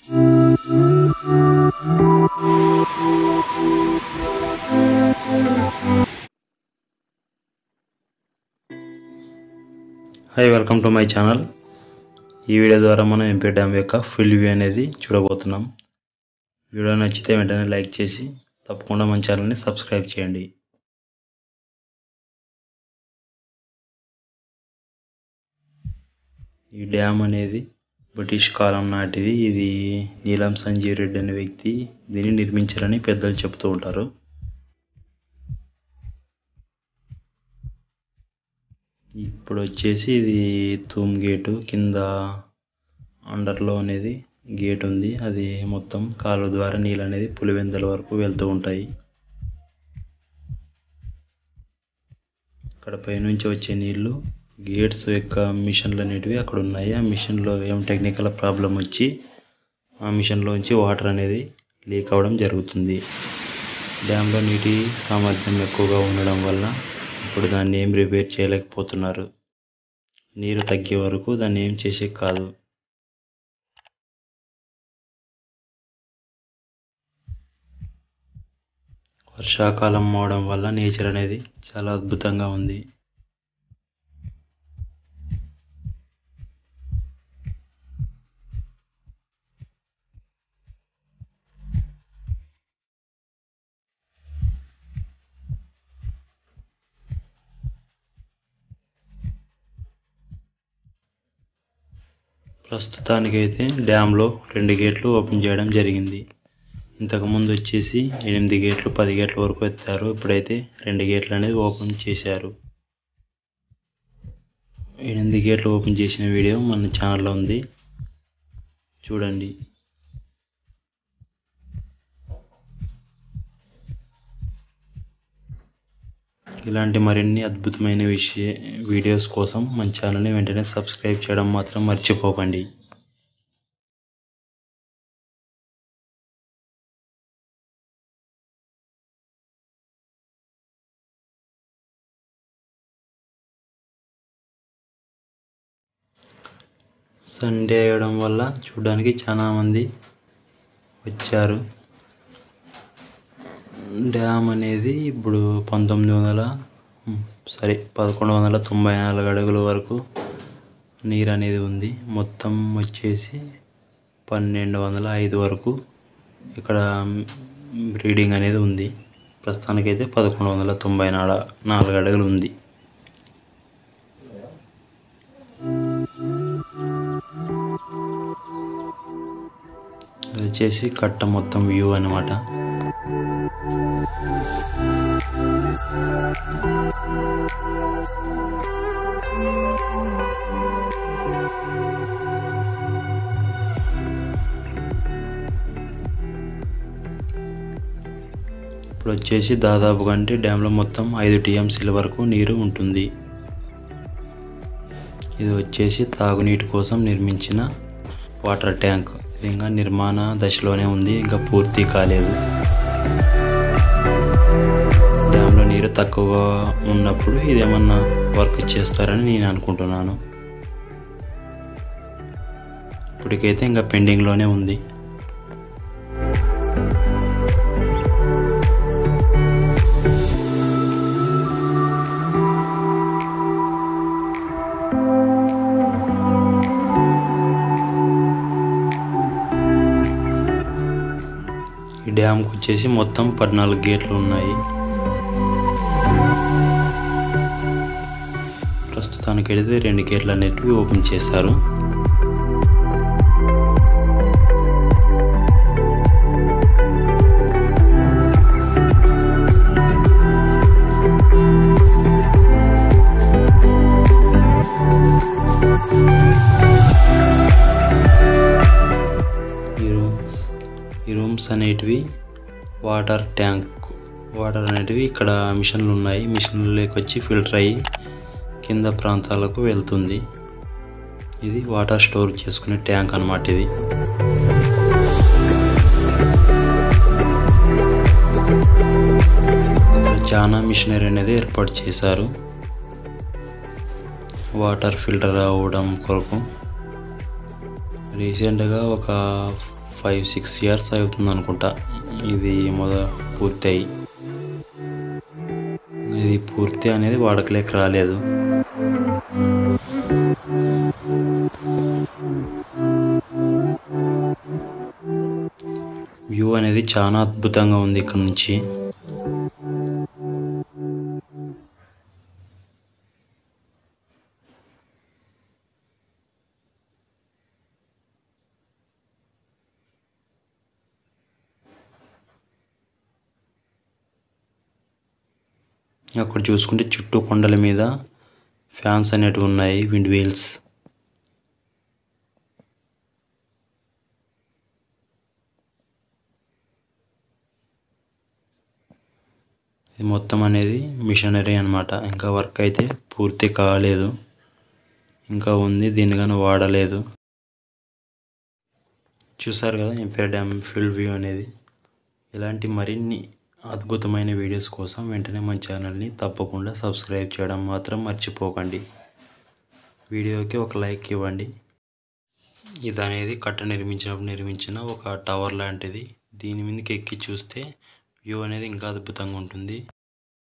Hi, welcome to my channel. ఈ video ద్వారా మనం ఎంపీ డ్యామ్ యొక్క ఫుల్ వ్యూ అనేది చూడబోతున్నాం. వీడియో నచ్చితే వెంటనే లైక్ చేసి తప్పకుండా మన ఛానల్ని సబ్స్క్రైబ్ చేయండి. ఈ డ్యామ్ అనేది బ్రిటిష్ కాలం నాటిది. ఇది నీలం సంజీవ్ రెడ్డి అనే వ్యక్తి దీన్ని నిర్మించారని పెద్దలు చెప్తూ ఉంటారు. ఇప్పుడు వచ్చేసి ఇది తూమ్ గేటు కింద అండర్లో అనేది గేట్ ఉంది. అది మొత్తం కాలువ ద్వారా నీళ్ళు అనేది పులివెందుల వరకు వెళ్తూ ఉంటాయి. ఇక్కడ పైనుంచి వచ్చే నీళ్లు గేట్స్ యొక్క మిషన్లు అనేటివి అక్కడ ఉన్నాయి. ఆ మిషన్లో ఏం టెక్నికల్ ప్రాబ్లం వచ్చి ఆ మిషన్లోంచి వాటర్ అనేది లీక్ అవ్వడం జరుగుతుంది. డ్యామ్లో నీటి సామర్థ్యం ఎక్కువగా ఉండడం వల్ల ఇప్పుడు దాన్ని ఏం రిపేర్ చేయలేకపోతున్నారు. నీరు తగ్గే వరకు దాన్ని ఏం చేసే కాదు. వర్షాకాలం అవడం వల్ల నేచర్ అనేది చాలా అద్భుతంగా ఉంది. ప్రస్తుతానికైతే డ్యామ్లో 2 గేట్లు ఓపెన్ చేయడం జరిగింది. ఇంతకుముందు వచ్చేసి 8 గేట్లు 10 గేట్ల వరకు ఎత్తారు. ఇప్పుడైతే 2 గేట్లు అనేది ఓపెన్ చేశారు. 8 గేట్లు ఓపెన్ చేసిన వీడియో మన ఛానల్లో ఉంది, చూడండి. ఇలాంటి మరిన్ని అద్భుతమైన వీడియోస్ కోసం మన ఛానల్ని వెంటనే సబ్స్క్రైబ్ చేయడం మాత్రం మర్చిపోకండి. సండే అవ్వడం వల్ల చూడడానికి చాలా మంది వచ్చారు. డ్యామ్ అనేది ఇప్పుడు 1194 అడుగుల వరకు నీరు అనేది ఉంది. మొత్తం వచ్చేసి 1205 వరకు ఇక్కడ రీడింగ్ అనేది ఉంది. ప్రస్తుతానికైతే 1194 అడుగులు ఉంది. వచ్చేసి కట్ట మొత్తం వ్యూ అన్నమాట. ఇప్పుడు వచ్చేసి దాదాపుగా అంటే డ్యామ్లో మొత్తం 5 TMCల వరకు నీరు ఉంటుంది. ఇది వచ్చేసి తాగునీటి కోసం నిర్మించిన వాటర్ ట్యాంక్. ఇది ఇంకా నిర్మాణ దశలోనే ఉంది, ఇంకా పూర్తి కాలేదు. డ్యామ్లో నీరు తక్కువగా ఉన్నప్పుడు ఇదేమన్నా వర్క్ చేస్తారని నేను అనుకుంటున్నాను. ఇప్పటికైతే ఇంకా పెండింగ్లోనే ఉంది. ఈ డ్యామ్కి వచ్చేసి మొత్తం 14 గేట్లు ఉన్నాయి. ప్రస్తుతానికైతే 2 గేట్లు అనేటివి ఓపెన్ చేశారు. ఈ రూమ్స్ అనేటివి వాటర్ ట్యాంక్. వాటర్ అనేటివి ఇక్కడ మిషన్లు ఉన్నాయి. మిషన్లోకి వచ్చి ఫిల్టర్ అయ్యి కింద ప్రాంతాలకు వెళ్తుంది. ఇది వాటర్ స్టోర్ చేసుకునే ట్యాంక్ అన్నమాట. ఇది చాలా మిషనరీ అనేది ఏర్పాటు చేశారు వాటర్ ఫిల్టర్ అవ్వడం కొరకు. రీసెంట్గా ఒక 5-6 ఇయర్స్ అవుతుంది అనుకుంటా ఇది పూర్తి ఇది పూర్తి అనేది వాడకలేక రాలేదు. వ్యూ అనేది చాలా అద్భుతంగా ఉంది ఇక్కడ నుంచి. అక్కడ చూసుకుంటే చుట్టూ కొండల మీద ఫ్యాన్స్ అనేటివి ఉన్నాయి, విండ్ వీల్స్. ఇది మొత్తం అనేది మిషనరీ అన్నమాట. ఇంకా వర్క్ అయితే పూర్తి కాలేదు, ఇంకా ఉంది, దీన్ని కానీ వాడలేదు. చూసారు కదా ఎంపైర్ డ్యామ్ ఫుల్ వ్యూ అనేది. ఇలాంటి మరిన్ని అద్భుతమైన వీడియోస్ కోసం వెంటనే మన ఛానల్ని తప్పకుండా సబ్స్క్రైబ్ చేయడం మాత్రం మర్చిపోకండి. వీడియోకి ఒక లైక్ ఇవ్వండి. ఇది అనేది కట్ట నిర్మించిన ఒక టవర్ లాంటిది. దీని మీదకి ఎక్కి చూస్తే వ్యూ అనేది ఇంకా అద్భుతంగా ఉంటుంది.